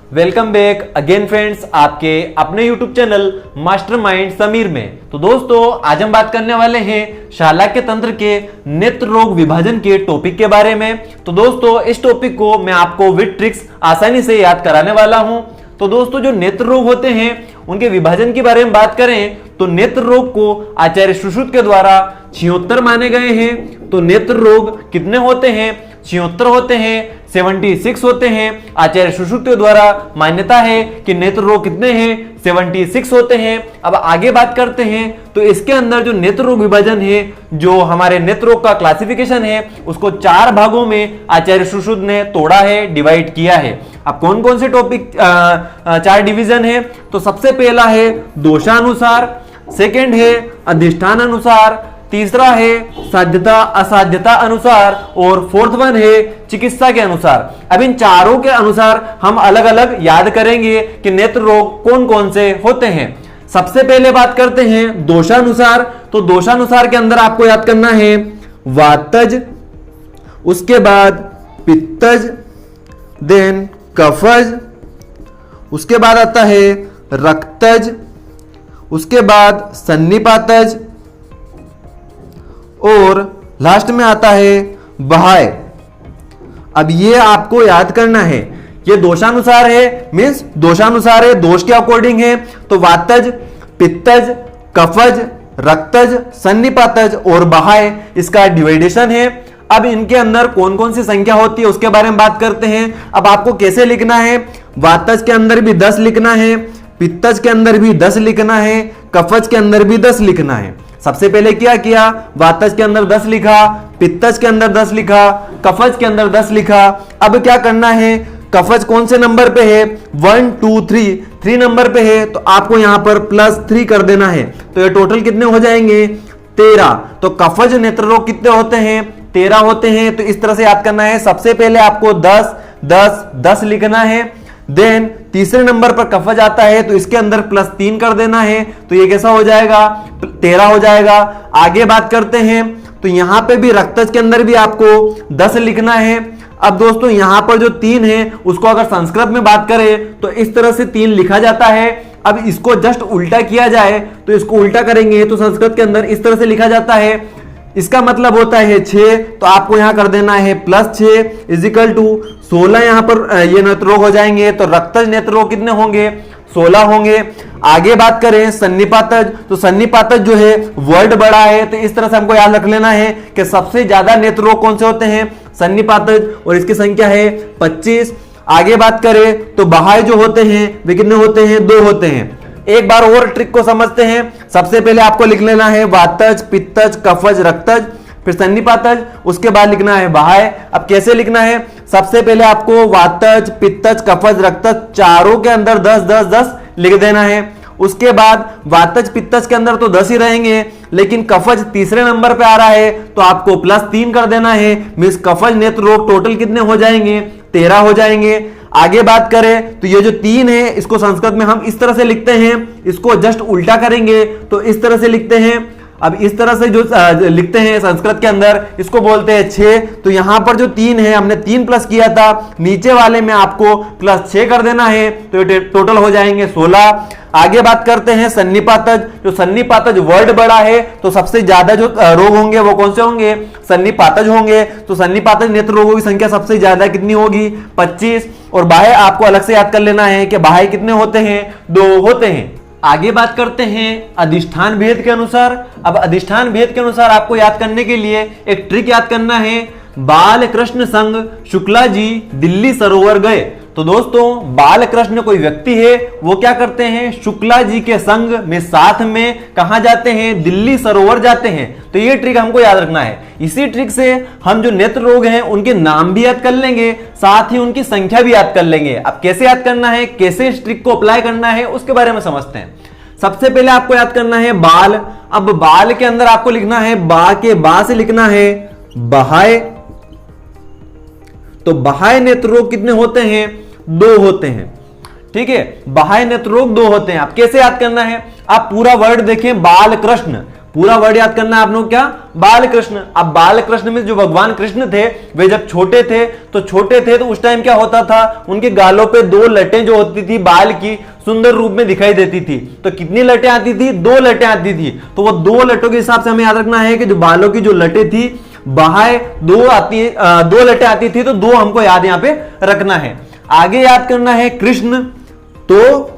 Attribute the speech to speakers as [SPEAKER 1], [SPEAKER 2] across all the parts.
[SPEAKER 1] Welcome back again friends, आपके अपने YouTube channel mastermind Sameer में। तो दोस्तों, आज हम बात करने वाले हैं शालाक्य तंत्र के नेत्र रोग विभाजन के टॉपिक के बारे में। तो दोस्तों, इस टॉपिक को मैं आपको विद ट्रिक्स आसानी से याद कराने वाला हूं। तो दोस्तों, जो नेत्र रोग होते हैं उनके विभाजन के बारे में बात करें तो नेत्र रोग को आचार्य सुश्रुत के द्वारा 76 माने गए हैं। तो नेत्र रोग कितने होते हैं? 76 होते हैं, 76 होते हैं। आचार्य सुश्रुत के द्वारा मान्यता है कि नेत्र रोग कितने हैं? 76 होते हैं। अब आगे बात करते हैं तो इसके अंदर जो नेत्र रोग विभाजन है, जो हमारे नेत्र रोग का क्लासिफिकेशन है, उसको 4 भागों में आचार्य सुश्रुत ने तोड़ा है, डिवाइड किया है। अब कौन कौन से टॉपिक 4 डिवीजन है? तो सबसे पहला है दोषानुसार, सेकेंड है अधिष्ठान अनुसार, तीसरा है साध्यता असाध्यता अनुसार और फोर्थ वन है चिकित्सा के अनुसार। अब इन चारों के अनुसार हम अलग अलग याद करेंगे कि नेत्र रोग कौन कौन से होते हैं। सबसे पहले बात करते हैं दोषानुसार। तो दोषानुसार के अंदर आपको याद करना है वातज, उसके बाद पित्तज, देन कफज, उसके बाद आता है रक्तज, उसके बाद सन्निपातज और लास्ट में आता है बहाय। अब ये आपको याद करना है, ये दोषानुसार है, मींस दोषानुसार है, दोष के अकॉर्डिंग है। तो वातज, पित्तज, कफज, रक्तज, सन्निपातज और बहाय इसका डिवाइडेशन है। अब इनके अंदर कौन कौन सी संख्या होती है उसके बारे में बात करते हैं। अब आपको कैसे लिखना है? वातज के अंदर भी 10 लिखना है, पित्तज के अंदर भी 10 लिखना है, कफज के अंदर भी 10 लिखना है। सबसे पहले क्या किया? वातज के अंदर 10 लिखा, पित्तज के अंदर 10 लिखा, कफज के अंदर 10 लिखा। अब क्या करना है? कफज कौन से नंबर पे है? 1 2 3 नंबर पे है, तो आपको यहां पर +3 कर देना है। तो ये टोटल कितने हो जाएंगे? 13। तो कफज नेत्र रोग कितने होते हैं? 13 होते हैं। तो इस तरह से याद करना है। सबसे पहले आपको 10 10 10 लिखना है। देन तीसरे नंबर पर कफज आता है, तो इसके अंदर +3 कर देना है। तो ये कैसा हो जाएगा? 13 हो जाएगा। आगे बात करते हैं तो यहां पे भी रक्तज के अंदर भी आपको 10 लिखना है। अब दोस्तों, यहां पर जो 3 है उसको अगर संस्कृत में बात करें तो इस तरह से 3 लिखा जाता है। अब इसको जस्ट उल्टा किया जाए तो इसको उल्टा करेंगे तो संस्कृत के अंदर इस तरह से लिखा जाता है। इसका मतलब होता है 6, तो आपको यहां कर देना है +6 = 16। यहां पर ये नेत्र रोग हो जाएंगे। तो रक्तज नेत्र रोग कितने होंगे? 16 होंगे। आगे बात करें सन्निपातज, तो सन्निपातज जो है वर्ड बड़ा है, तो इस तरह से हमको याद रख लेना है कि सबसे ज्यादा नेत्र रोग कौन से होते हैं? सन्निपातज, और इसकी संख्या है 25। आगे बात करें तो बहाय जो होते हैं वे कितने होते हैं? 2 होते हैं। एक बार और ट्रिक को समझते हैं। सबसे पहले आपको लिख लेना है वातज, पित्तज, कफज, रक्तज, फिर सन्निपातज, उसके बाद लिखना है बहाय। अब कैसे लिखना है? सबसे पहले आपको वातज, पित्तज, कफज, रक्तज चारों के अंदर 10 10 10 लिख देना है। उसके बाद वातज पित्तज के अंदर तो 10 ही रहेंगे, लेकिन कफज तीसरे नंबर पे आ रहा है तो आपको +3 कर देना है। मींस कफज नेत्र रोग टोटल कितने हो जाएंगे? 13 हो जाएंगे। आगे बात करें तो ये जो 3 है इसको संस्कृत में हम इस तरह से लिखते हैं, इसको जस्ट उल्टा करेंगे तो इस तरह से लिखते हैं। अब इस तरह से जो लिखते हैं संस्कृत के अंदर, इसको बोलते हैं 6। तो यहां पर जो 3 है हमने 3 प्लस किया था, नीचे वाले में आपको +6 कर देना है, तो टोटल हो जाएंगे 16। आगे बात करते हैं सन्निपातज। जो सन्निपातज वर्ड बड़ा है, तो सबसे ज्यादा जो रोग होंगे वो कौन से होंगे? सन्निपातज होंगे। तो सन्निपातज नेत्र रोगों की संख्या सबसे ज्यादा कितनी होगी? 25। और बाह्य आपको अलग से याद कर लेना है कि बाह्य कितने होते हैं? 2 होते हैं। आगे बात करते हैं अधिष्ठान भेद के अनुसार। अब अधिष्ठान भेद के अनुसार आपको याद करने के लिए एक ट्रिक याद करना है। बाल कृष्ण संग शुक्ला जी दिल्ली सरोवर गए। तो दोस्तों, बाल कृष्ण कोई व्यक्ति है, वो क्या करते हैं? शुक्ला जी के संग में साथ में कहां जाते हैं? दिल्ली सरोवर जाते हैं। तो ये ट्रिक हमको याद रखना है। इसी ट्रिक से हम जो नेत्र रोग हैं उनके नाम भी याद कर लेंगे, साथ ही उनकी संख्या भी याद कर लेंगे। अब कैसे याद करना है, कैसे इस ट्रिक को अप्लाई करना है, उसके बारे में समझते हैं। सबसे पहले आपको याद करना है बाल। अब बाल के अंदर आपको लिखना है बा के बा से लिखना है बहाय। तो बहाय नेत्र रोग कितने होते हैं? 2 होते हैं। ठीक है, बहाय नेत्र रोग 2 होते हैं। आप कैसे याद करना है? आप पूरा वर्ड देखें, बाल कृष्ण, पूरा वर्ड याद करना है आप लोग, क्या, बाल कृष्ण। अब बाल कृष्ण में जो भगवान कृष्ण थे वे जब छोटे थे तो उस टाइम क्या होता था, उनके गालों पे 2 लटें जो होती थी बाल की सुंदर रूप में दिखाई देती थी। तो कितनी लटें आती थी, 2 लटें आती थी। तो वो 2 लटों के हिसाब से हमें याद रखना है कि जो बालों की जो लटें थी बाहें 2 लटें आती थी, तो 2 हमको याद यहां पे रखना है। आगे याद करना है कृष्ण, तो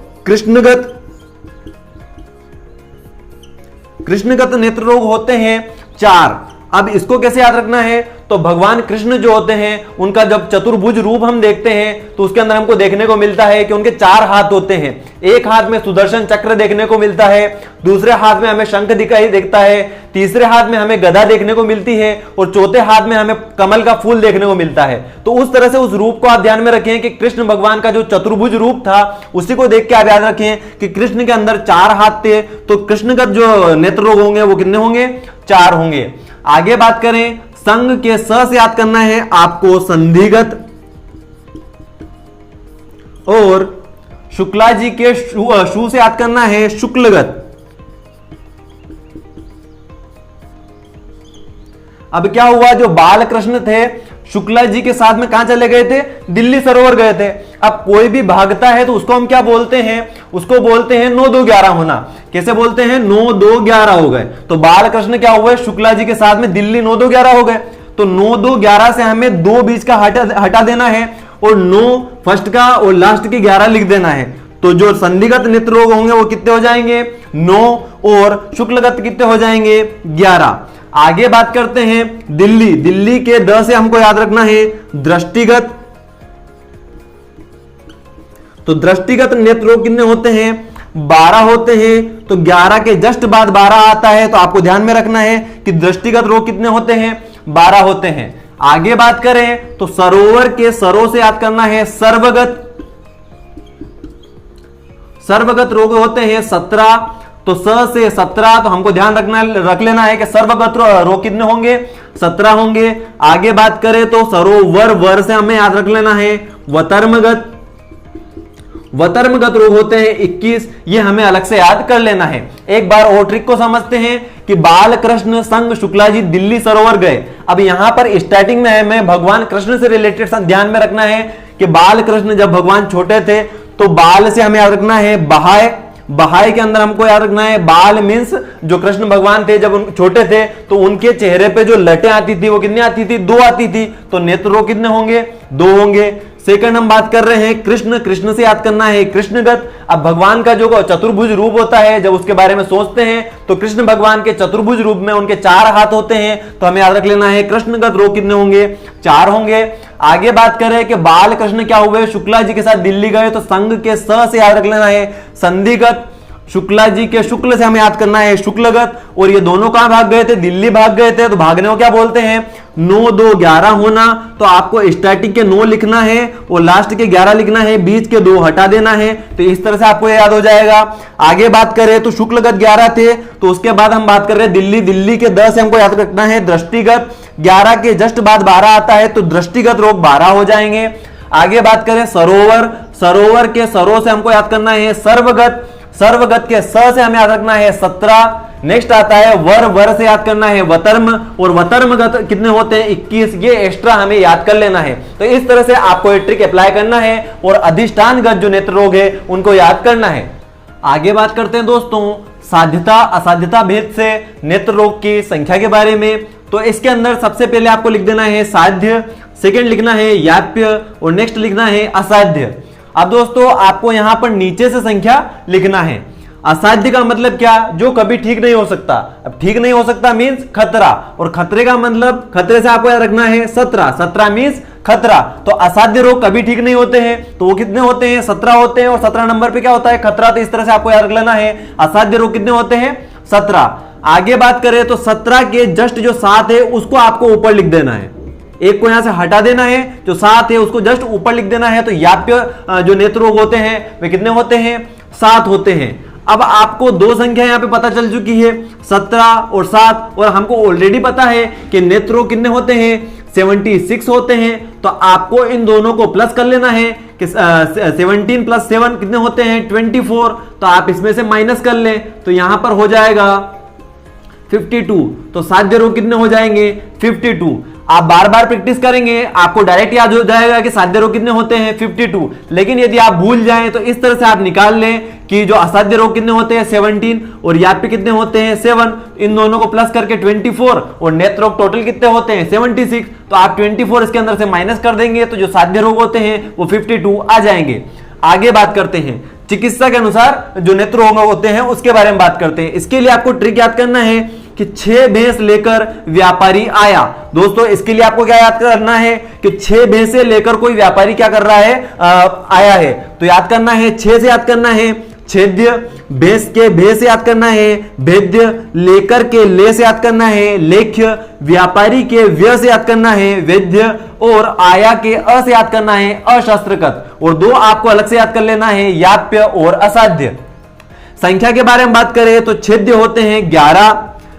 [SPEAKER 1] कृष्णगत नेत्र रोग होते हैं 4। अब इसको कैसे याद रखना है, तो भगवान कृष्ण जो होते हैं उनका जब चतुर्भुज रूप हम देखते हैं तो उसके अंदर हमको देखने को मिलता है कि उनके 4 हाथ होते हैं। एक हाथ में सुदर्शन चक्र देखने को मिलता है, दूसरे हाथ में हमें शंख दिखाई देता है, तीसरे हाथ में हमें गदा देखने को मिलती है और चौथे हाथ में हमें कमल का फूल देखने को मिलता है। तो उस तरह से उस रूप को आप ध्यान में रखें कि कृष्ण भगवान का जो चतुर्भुज रूप था उसी को देख के आप याद रखें कि कृष्ण के अंदर 4 हाथ थे। तो कृष्णगत जो नेत्र रोग होंगे वो कितने होंगे, 4 होंगे। आगे बात करें संघ के स से याद करना है आपको संधिगत, और शुक्ला जी के शु से याद करना है शुक्लगत। अब क्या हुआ, जो बाल कृष्ण थे शुक्ला जी के साथ में कहां चले गए थे, दिल्ली सरोवर गए थे। अब कोई भी भागता है तो उसको हम क्या बोलते हैं, उसको बोलते हैं 9 2 11 होना। कैसे बोलते हैं, 9 2 11 हो गए। तो बाल कृष्ण क्या हुए, शुक्ला जी के साथ में दिल्ली 9 2 11 हो गए। तो 9 2 11 से हमें 2 बीच का हटा देना है और 9 फर्स्ट का और लास्ट की 11 लिख देना है। तो जो संधिगत नेत्र रोग होंगे वो कितने हो जाएंगे, 9, और शुक्लगत कितने हो जाएंगे, 11। आगे बात करते हैं दिल्ली के द से हमको याद रखना है दृष्टिगत। तो दृष्टिगत नेत्र रोग कितने होते हैं, 12 होते हैं। तो 11 के जस्ट बाद 12 आता है, तो आपको ध्यान में रखना है कि दृष्टिगत रोग कितने होते हैं, 12 होते हैं। आगे बात करें तो सरोवर के सरो से याद करना है सर्वगत रोग होते हैं 17। तो स से 17, तो हमको ध्यान रख लेना है कि सर्वगत रोग कितने होंगे, 17 होंगे। आगे बात करें तो सरोवर वर से हमें याद रख लेना है वतर्मगत रोग होते हैं 21। ये हमें अलग से याद कर लेना है। एक बार और ट्रिक को समझते हैं कि बाल कृष्ण संग शुक्ला जी दिल्ली सरोवर गए। अब यहां पर स्टार्टिंग में हमें भगवान कृष्ण से रिलेटेड ध्यान में रखना है कि बाल कृष्ण जब भगवान छोटे थे तो बाल से हमें याद रखना है बहाय के अंदर हमको याद रखना है बाल मींस जो कृष्ण भगवान थे जब छोटे थे तो उनके चेहरे पे जो लटें आती थी वो कितनी आती थी, 2 आती थी। तो नेत्र रोग कितने होंगे, 2 होंगे। सेकंड हम बात कर रहे हैं कृष्ण से याद करना है कृष्णगत। अब भगवान का जो चतुर्भुज रूप होता है जब उसके बारे में सोचते हैं तो कृष्ण भगवान के चतुर्भुज रूप में उनके 4 हाथ होते हैं। तो हमें याद रख लेना है कृष्णगत रोग कितने होंगे, 4 होंगे। आगे बात करें कि बाल कृष्ण क्या हुए, शुक्ला जी के साथ दिल्ली गए। तो संघ के स से याद रख लेना है संधिगत। शुक्ला जी के शुक्ल से हमें याद करना है शुक्लगत। और ये दोनों कहां भाग गए थे, दिल्ली भाग गए थे। तो भागने को क्या बोलते हैं, 9 2 11 होना। तो आपको स्टार्टिंग के 9 लिखना है और लास्ट के 11 लिखना है, बीच के 2 हटा देना है। तो इस तरह से आपको याद हो जाएगा। आगे बात करें तो शुक्लगत 11 थे। तो उसके बाद हम बात कर रहे हैं दिल्ली के 10 से हमको याद रखना है दृष्टिगत। 11 के जस्ट बाद 12 आता है तो दृष्टिगत रोग 12 हो जाएंगे। आगे बात करें सरोवर के सरो से हमको याद करना है सर्वगत के स से हमें याद रखना है 17। नेक्स्ट आता है वर से याद करना है वतर्म, और वतर्मगत कितने होते हैं, 21। ये एक्स्ट्रा हमें याद कर लेना है। तो इस तरह से आपको ये ट्रिक अप्लाई करना है और अधिष्ठानगत जो नेत्र रोग है उनको याद करना है। आगे बात करते हैं दोस्तों साध्यता असाध्यता भेद से नेत्र रोग की संख्या के बारे में। तो इसके अंदर सबसे पहले आपको लिख देना है साध्य, सेकंड लिखना है याप्य और नेक्स्ट लिखना है असाध्य। अब दोस्तों आपको यहां पर नीचे से संख्या लिखना है। असाध्य का मतलब क्या, जो कभी ठीक नहीं हो सकता। अब ठीक नहीं हो सकता मींस खतरा, और खतरे का मतलब खतरे से आपको याद रखना है 17 मींस खतरा। तो असाध्य रोग कभी ठीक नहीं होते हैं। तो वो कितने होते हैं, 17 होते हैं। और 17 नंबर पे क्या होता है, खतरा। तो इस तरह से आपको याद रख लेना है असाध्य रोग कितने होते हैं, 17। आगे बात करें तो 17 के जस्ट जो 7 है उसको आपको ऊपर लिख देना है। एक को यहां से हटा देना है, जो 7 है उसको जस्ट ऊपर लिख देना है। तो याप्य जो नेत्र रोग होते हैं वे कितने होते हैं, 7 होते हैं। अब आपको 2 संख्या यहां पे पता चल चुकी है 17 और 7, और हमको ऑलरेडी पता है कि नेत्र रोग कितने होते हैं, 76 होते हैं। तो आपको इन दोनों को प्लस कर लेना है कि 17 + 7 कितने होते हैं, 24। तो आप इसमें से माइनस कर लें तो यहां पर हो जाएगा 52। तो साध्य रोग कितने हो जाएंगे 52। आप बार बार प्रैक्टिस करेंगे आपको डायरेक्ट याद हो जाएगा कि साध्य रोग कितने होते हैं 52। लेकिन यदि आप भूल जाएं तो इस तरह से आप निकाल लें कि जो असाध्य रोग कितने होते हैं 17 और याप्य कितने होते हैं 7, इन दोनों को प्लस करके 24 और नेत्र रोग टोटल कितने होते हैं 76। तो आप 24 इसके अंदर से माइनस कर देंगे तो जो साध्य रोग होते हैं वो 52 आ जाएंगे। आगे बात करते हैं चिकित्सा के अनुसार जो नेत्र रोग होते हैं उसके बारे में बात करते हैं। इसके लिए आपको ट्रिक याद करना है कि 6 भैंस लेकर व्यापारी आया। दोस्तों इसके लिए आपको क्या याद करना है कि 6 भैंसे लेकर कोई व्यापारी क्या कर रहा है आया है। तो याद करना है 6 से याद करना है छेद्य, भैंस के भे से याद करना है भेद्य, लेकर के ले से याद करना है लेख्य, व्यापारी के व्य से याद करना है वेद्य और आया के अ से याद करना है अशस्त्रकृत। और 2 आपको अलग से याद कर लेना है याप्य और असाध्य। संख्या के बारे में बात करें तो छेद्य होते हैं 11,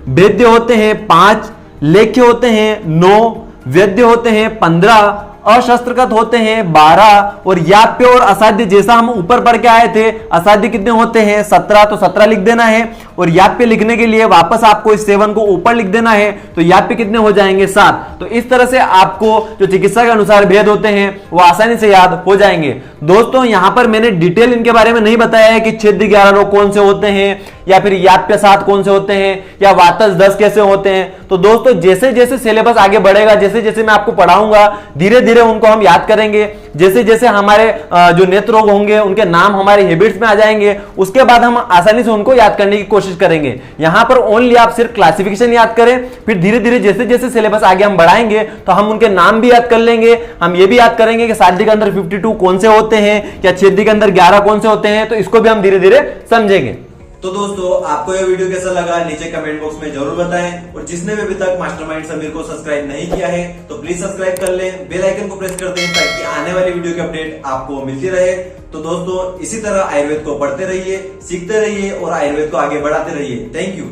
[SPEAKER 1] भेद्य होते हैं 5, लेख्य होते हैं 9, वेद्य होते हैं 15, अशस्त्रकृत होते हैं 12 और याप्य और असाध्य जैसा हम ऊपर पढ़ के आए थे असाध्य कितने होते हैं 17। तो 17 लिख देना है और याप्य लिखने के लिए वापस आपको इस 7 को ऊपर लिख देना है तो याप्य कितने हो जाएंगे 7। तो इस तरह से आपको जो चिकित्सा के अनुसार भेद होते हैं वो आसानी से याद हो जाएंगे। दोस्तों यहां पर मैंने डिटेल इनके बारे में नहीं बताया है कि छेद्य 11 रोग कौन से होते हैं या फिर याप्य 7 कौन से होते हैं या वातज 10 कैसे होते हैं। तो दोस्तों जैसे जैसे सिलेबस आगे बढ़ेगा जैसे जैसे मैं आपको पढ़ाऊंगा धीरे धीरे उनको हम याद करेंगे। जैसे जैसे हमारे जो नेत्र रोग होंगे उनके नाम हमारे हैबिट्स में आ जाएंगे उसके बाद हम आसानी से उनको याद करने की कोशिश करेंगे। यहां पर ओनली आप सिर्फ क्लासिफिकेशन याद करें फिर धीरे धीरे जैसे जैसे सिलेबस आगे हम बढ़ाएंगे तो हम उनके नाम भी याद कर लेंगे। हम ये भी याद करेंगे कि साध्य के अंदर 52 कौन से होते हैं या छेद्य के अंदर 11 कौन से होते हैं। तो इसको भी हम धीरे धीरे समझेंगे।
[SPEAKER 2] तो दोस्तों आपको यह वीडियो कैसा लगा नीचे कमेंट बॉक्स में जरूर बताएं और जिसने भी अभी तक मास्टरमाइंड समीर को सब्सक्राइब नहीं किया है तो प्लीज सब्सक्राइब कर लें, बेल आइकन को प्रेस कर दें ताकि आने वाली वीडियो की अपडेट आपको मिलती रहे। तो दोस्तों इसी तरह आयुर्वेद को पढ़ते रहिए, सीखते रहिए और आयुर्वेद को आगे बढ़ाते रहिए। Thank you.